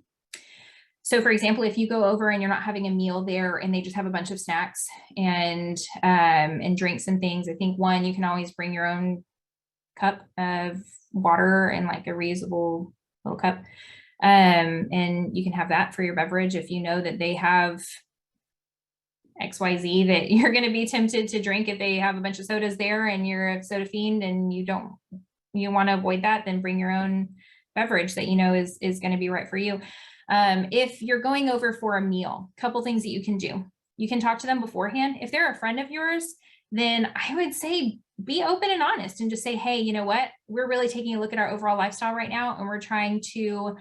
So for example, if you go over and you're not having a meal there and they just have a bunch of snacks and drinks and things, I think one, you can always bring your own cup of water and like a reusable little cup. And you can have that for your beverage. If you know that they have XYZ that you're going to be tempted to drink, if they have a bunch of sodas there and you're a soda fiend and you want to avoid that, then bring your own beverage that is going to be right for you. If you're going over for a meal, a couple things that you can do. You can talk to them beforehand. If they're a friend of yours, then I would say be open and honest and just say, hey, you know what? We're really taking a look at our overall lifestyle right now, and we're trying to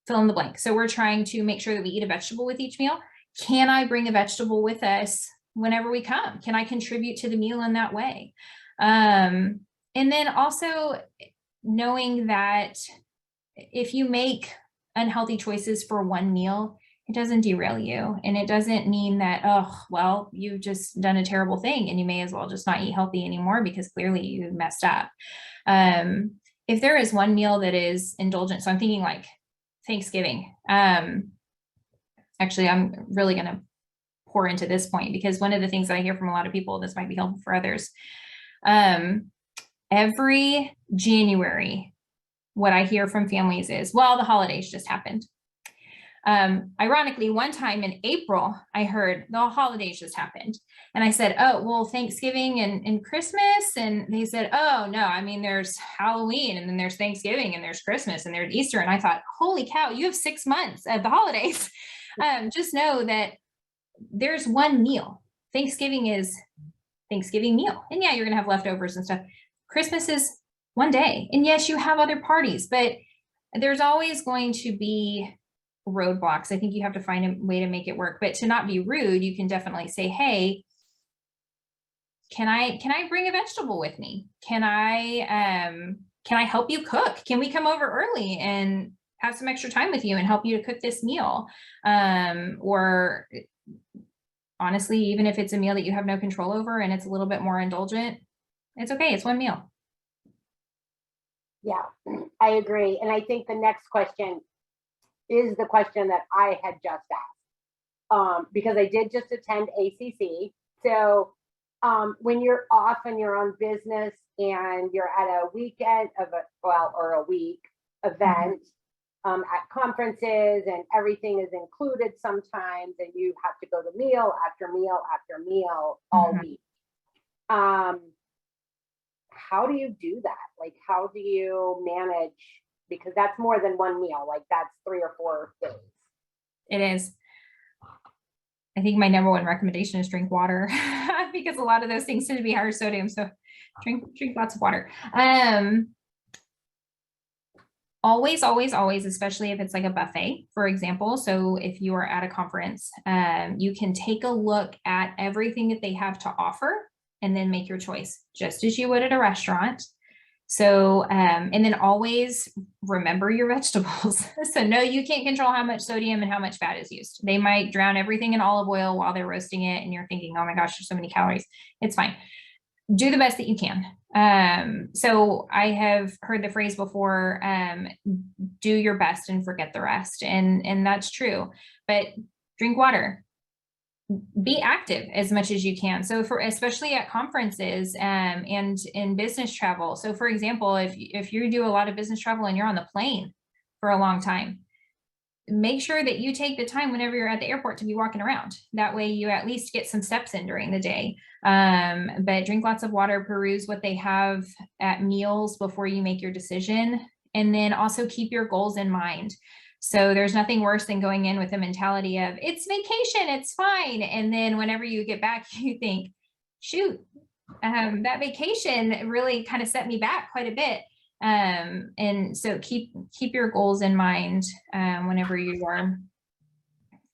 fill in the blank. So we're trying to make sure that we eat a vegetable with each meal. Can I bring a vegetable with us whenever we come? Can I contribute to the meal in that way? And then also knowing that if you make unhealthy choices for one meal, it doesn't derail you. And it doesn't mean that, oh, well, you've just done a terrible thing and you may as well just not eat healthy anymore because clearly you messed up. If there is one meal that is indulgent, so I'm thinking like Thanksgiving. Actually, I'm really going to pour into this point because one of the things that I hear from a lot of people, this might be helpful for others. Every January, what I hear from families is, well, the holidays just happened. Ironically, one time in April, I heard the holidays just happened. And I said, oh, well, Thanksgiving and Christmas. And they said, oh, no, I mean, there's Halloween and then there's Thanksgiving and there's Christmas and there's Easter. And I thought, holy cow, you have 6 months of the holidays. Just know that there's one meal. Thanksgiving is Thanksgiving meal. And yeah, you're going to have leftovers and stuff. Christmas is one day. And yes, you have other parties, but there's always going to be roadblocks. I think you have to find a way to make it work, but to not be rude, you can definitely say, hey, can I bring a vegetable with me? Can I help you cook? Can we come over early and have some extra time with you and help you to cook this meal? Or honestly, even if it's a meal that you have no control over and it's a little bit more indulgent, it's okay. It's one meal.
Yeah, I agree. And I think the next question is the question that I had just asked, because I did just attend ACC. So when you're off and you're on business and you're at a weekend or a week event, at conferences, and everything is included sometimes, and you have to go to meal after meal after meal all week. How do you do that? Like, how do you manage? Because that's more than one meal. Like, that's 3 or 4 days.
It is. I think my number one recommendation is drink water because a lot of those things tend to be higher sodium. So drink lots of water. Always, especially if it's like a buffet, for example. So if you are at a conference, you can take a look at everything that they have to offer and then make your choice, just as you would at a restaurant. So, and then always remember your vegetables. So no, you can't control how much sodium and how much fat is used. They might drown everything in olive oil while they're roasting it. And you're thinking, oh my gosh, there's so many calories. It's fine. Do the best that you can. So I have heard the phrase before, do your best and forget the rest. And that's true, but drink water, be active as much as you can. So for, especially at conferences, and in business travel. So for example, if you do a lot of business travel and you're on the plane for a long time, make sure that you take the time whenever you're at the airport to be walking around. That way you at least get some steps in during the day. But drink lots of water, peruse what they have at meals before you make your decision. And then also keep your goals in mind. So there's nothing worse than going in with a mentality of it's vacation, it's fine. And then whenever you get back, you think, shoot, that vacation really kind of set me back quite a bit. And so keep your goals in mind whenever you are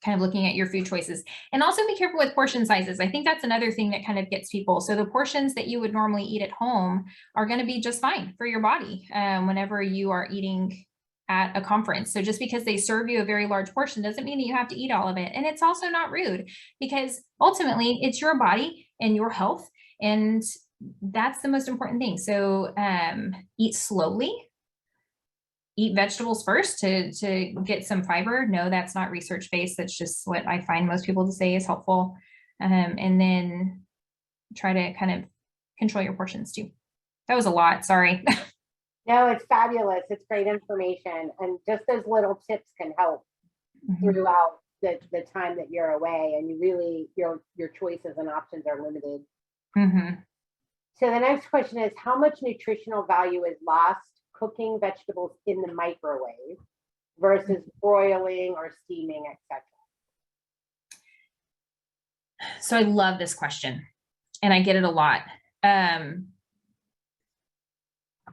kind of looking at your food choices, and also be careful with portion sizes. I think that's another thing that kind of gets people. So the portions that you would normally eat at home are going to be just fine for your body whenever you are eating at a conference. So just because they serve you a very large portion doesn't mean that you have to eat all of it. And it's also not rude, because ultimately it's your body and your health, and that's the most important thing. So eat slowly, eat vegetables first to get some fiber. No, that's not research based. That's just what I find most people to say is helpful. And then try to kind of control your portions too. That was a lot, sorry.
No, it's fabulous. It's great information. And just those little tips can help throughout the time that you're away, and you really, your choices and options are limited. So the next question is, how much nutritional value is lost cooking vegetables in the microwave versus broiling or steaming, etc.?
So I love this question, and I get it a lot.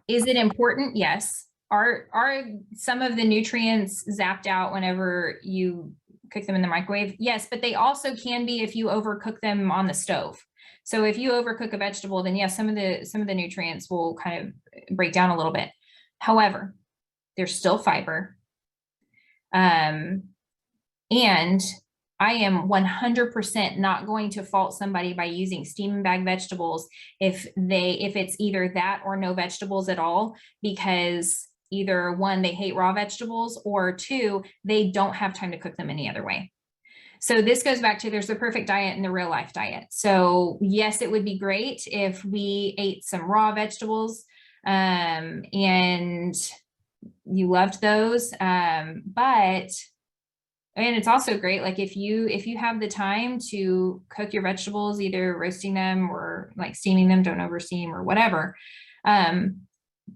Is it important? Yes. Are some of the nutrients zapped out whenever you cook them in the microwave? Yes, but they also can be if you overcook them on the stove. So if you overcook a vegetable, then yes, some of the nutrients will kind of break down a little bit. However, there's still fiber. And I am 100% not going to fault somebody by using steam and bag vegetables if it's either that or no vegetables at all, because either one, they hate raw vegetables, or two, they don't have time to cook them any other way. So this goes back to, there's the perfect diet and the real life diet. So yes, it would be great if we ate some raw vegetables, and you loved those. And it's also great, like if you have the time to cook your vegetables, either roasting them or like steaming them, don't over steam or whatever.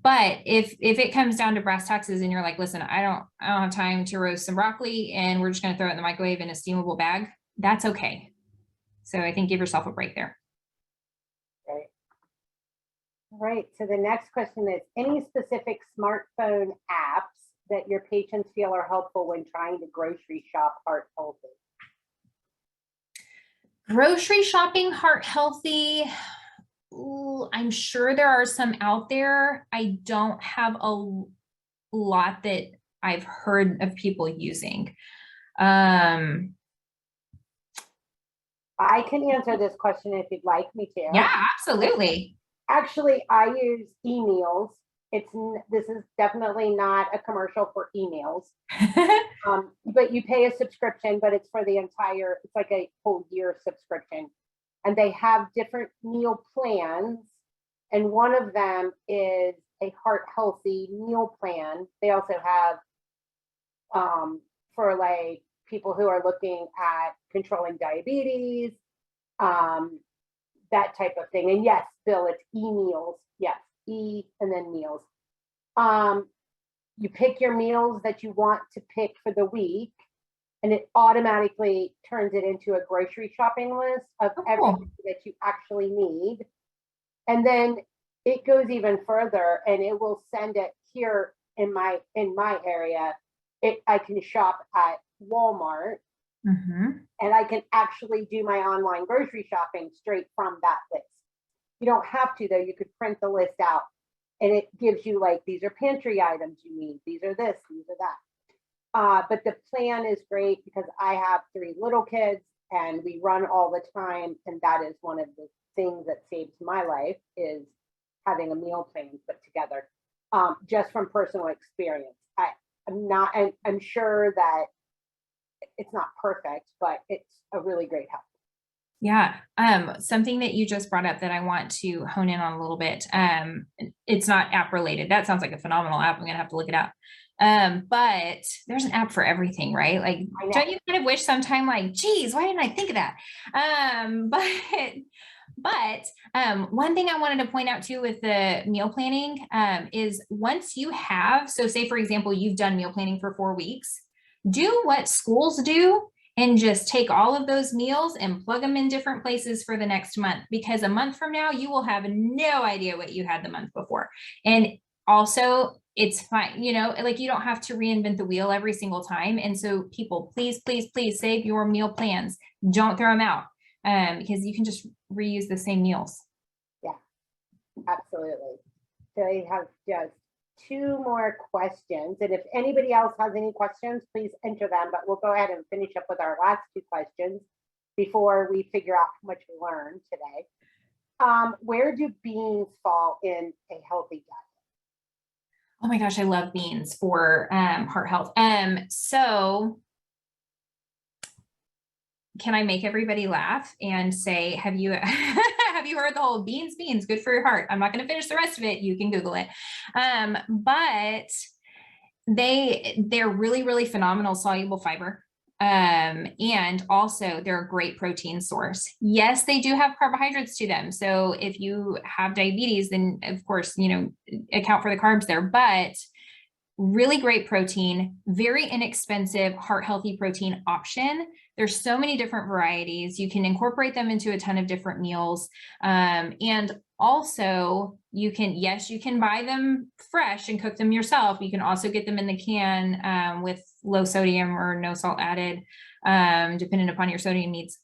But if it comes down to brass tacks and you're like, listen, I don't have time to roast some broccoli and we're just going to throw it in the microwave in a steamable bag, that's okay. So I think give yourself a break there.
Right. All right. So the next question is, any specific smartphone apps that your patients feel are helpful when trying to grocery shop heart healthy?
Grocery shopping heart healthy. Ooh, I'm sure there are some out there. I don't have a lot that I've heard of people using.
I can answer this question if you'd like me to.
Yeah, absolutely.
Actually, I use emails. This is definitely not a commercial for emails. But you pay a subscription, but it's for the entire, it's like a whole year subscription. And they have different meal plans. And one of them is a heart healthy meal plan. They also have for like people who are looking at controlling diabetes, that type of thing. And yes, Bill, it's e-meals. Yes, e and then meals. You pick your meals that you want to pick for the week, and it automatically turns it into a grocery shopping list of everything that you actually need. And then it goes even further, and it will send it here in my area. I can shop at Walmart, and I can actually do my online grocery shopping straight from that list. You don't have to, though. You could print the list out, and it gives you like, these are pantry items you need. These are this, these are that. But the plan is great because I have 3 little kids and we run all the time. And that is one of the things that saves my life, is having a meal plan put together, just from personal experience. I'm sure that it's not perfect, but it's a really great help.
Yeah. Something that you just brought up that I want to hone in on a little bit. It's not app related. That sounds like a phenomenal app. I'm going to have to look it up. But there's an app for everything, right? Like, don't you kind of wish sometime like, geez, why didn't I think of that? But one thing I wanted to point out too with the meal planning, is once you have, so say for example, you've done meal planning for 4 weeks, do what schools do and just take all of those meals and plug them in different places for the next month, because a month from now, you will have no idea what you had the month before. And also it's fine, you know, like you don't have to reinvent the wheel every single time. And so people, please, please, please save your meal plans. Don't throw them out, because you can just reuse the same meals.
Yeah, absolutely. So I have just 2 more questions. And if anybody else has any questions, please enter them, but we'll go ahead and finish up with our last 2 questions before we figure out how much we learned today. Where do beans fall in a healthy diet?
Oh my gosh, I love beans for heart health. So can I make everybody laugh and say, have you have you heard the whole beans, good for your heart? I'm not going to finish the rest of it. You can Google it. But they're really, really phenomenal soluble fiber. And also they're a great protein source. Yes, they do have carbohydrates to them. So if you have diabetes, then of course, you know, account for the carbs there, but really great protein, very inexpensive, heart healthy protein option. There's so many different varieties. You can incorporate them into a ton of different meals. And also you can buy them fresh and cook them yourself. You can also get them in the can with low sodium or no salt added, depending upon your sodium needs.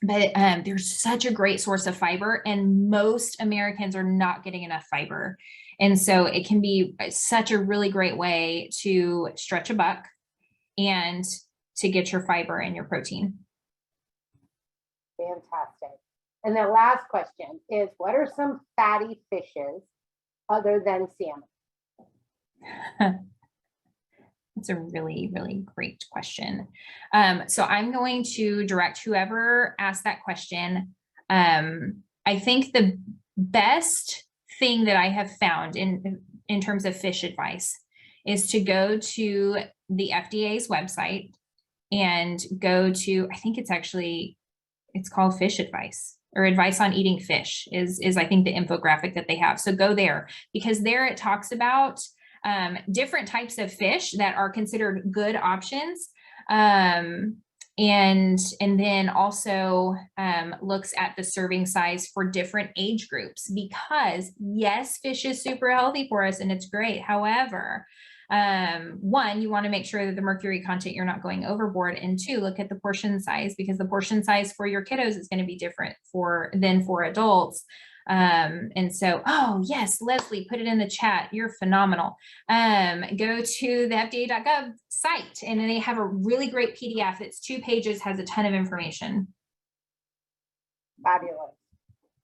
But there's such a great source of fiber, and most Americans are not getting enough fiber. And so it can be such a really great way to stretch a buck and to get your fiber and your protein.
Fantastic. And the last question is, what are some fatty fishes other than salmon?
It's a really, really great question. So I'm going to direct whoever asked that question. I think the best thing that I have found in terms of fish advice is to go to the FDA's website and go to, I think it's called Fish Advice, or Advice on Eating Fish is I think the infographic that they have. So go there, because there it talks about different types of fish that are considered good options. And then also looks at the serving size for different age groups, because yes, fish is super healthy for us and it's great. However, 1, you want to make sure that the mercury content, you're not going overboard. And 2, look at the portion size, because the portion size for your kiddos is going to be different than for adults. And so, oh yes, Leslie, put it in the chat. You're phenomenal. Go to the FDA.gov site, and then they have a really great PDF that's 2 pages, has a ton of information.
Fabulous.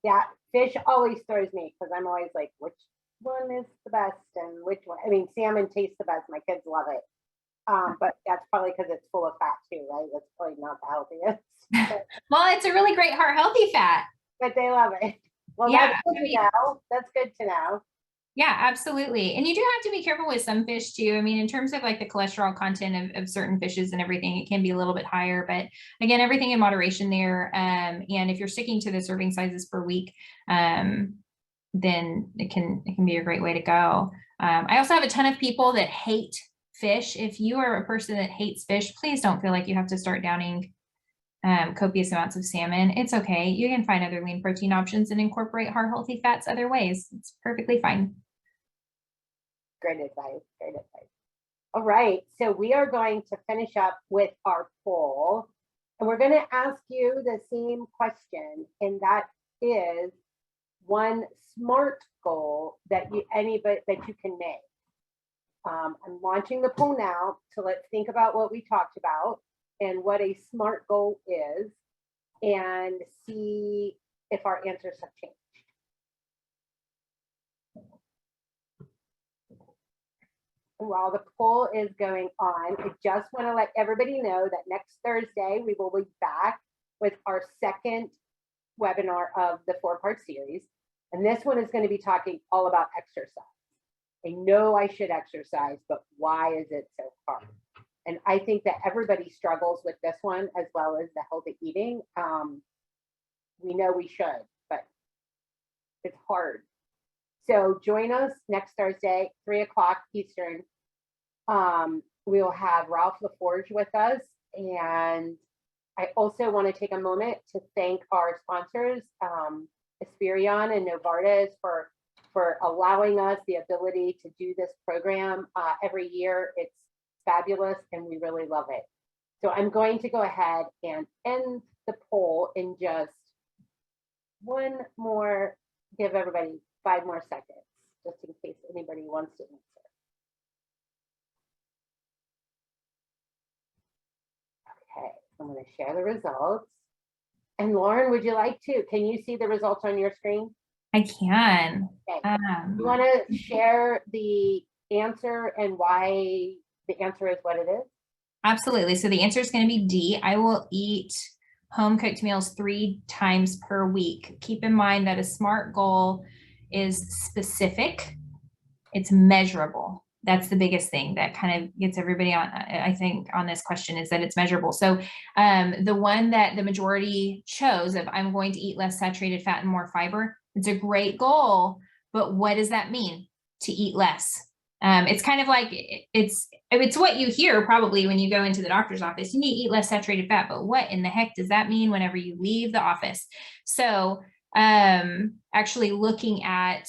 Yeah, fish always throws me, because I'm always like, which one is the best and which one? I mean, salmon tastes the best. My kids love it. But that's probably because it's full of fat too, right? That's probably not the healthiest.
Well, it's a really great heart healthy fat.
But they love it. Well,
yeah,
that's good to know. That's good to know.
Yeah, absolutely. And you do have to be careful with some fish too. I mean, in terms of like the cholesterol content of certain fishes and everything, it can be a little bit higher, but again, everything in moderation there. And if you're sticking to the serving sizes per week, then it can be a great way to go. I also have a ton of people that hate fish. If you are a person that hates fish, please don't feel like you have to start downing copious amounts of salmon. It's okay. You can find other lean protein options and incorporate heart healthy fats other ways. It's perfectly fine.
Great advice. Great advice. All right. So we are going to finish up with our poll. And we're going to ask you the same question. And that is one SMART goal that you can make. I'm launching the poll now. So let's think about what we talked about and what a SMART goal is and see if our answers have changed. While the poll is going on, I just want to let everybody know that next Thursday, we will be back with our second webinar of the 4-part series. And this one is going to be talking all about exercise. I know I should exercise, but why is it so hard? And I think that everybody struggles with this one as well as the healthy eating. We know we should, but it's hard. So join us next Thursday, 3 o'clock Eastern. We'll have Ralph LaForge with us. And I also want to take a moment to thank our sponsors, Esperion and Novartis, for allowing us the ability to do this program every year. It's fabulous and we really love it. So I'm going to go ahead and end the poll in just give everybody 5 more seconds, just in case anybody wants to answer. Okay, I'm going to share the results. And Lauren, would you like to? Can you see the results on your screen?
I can.
Okay. You want to share the answer and why the answer is what it is?
Absolutely. So the answer is going to be D. I will eat home cooked meals 3 times per week. Keep in mind that a SMART goal is specific. It's measurable. That's the biggest thing that kind of gets everybody on, I think, on this question, is that it's measurable. So the one that the majority chose of I'm going to eat less saturated fat and more fiber, it's a great goal, but what does that mean to eat less? It's kind of like it's what you hear probably when you go into the doctor's office. You need to eat less saturated fat, but what in the heck does that mean whenever you leave the office? So actually looking at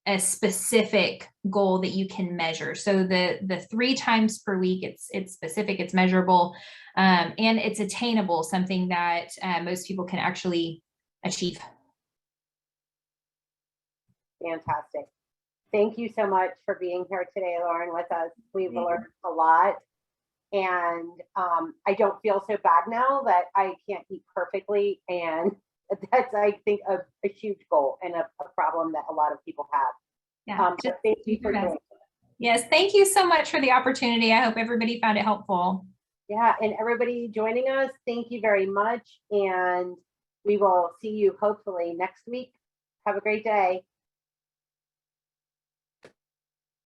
a specific goal that you can measure. So the 3 times per week, it's specific, it's measurable, and it's attainable, something that most people can actually achieve.
Fantastic. Thank you so much for being here today, Lauren, with us. We've learned a lot. And I don't feel so bad now that I can't eat perfectly. And that's, I think, a huge goal and a problem that a lot of people have.
Yeah.
So thank you for doing it.
Yes, thank you so much for the opportunity. I hope everybody found it helpful.
Yeah, and everybody joining us, thank you very much. And we will see you hopefully next week. Have a great day.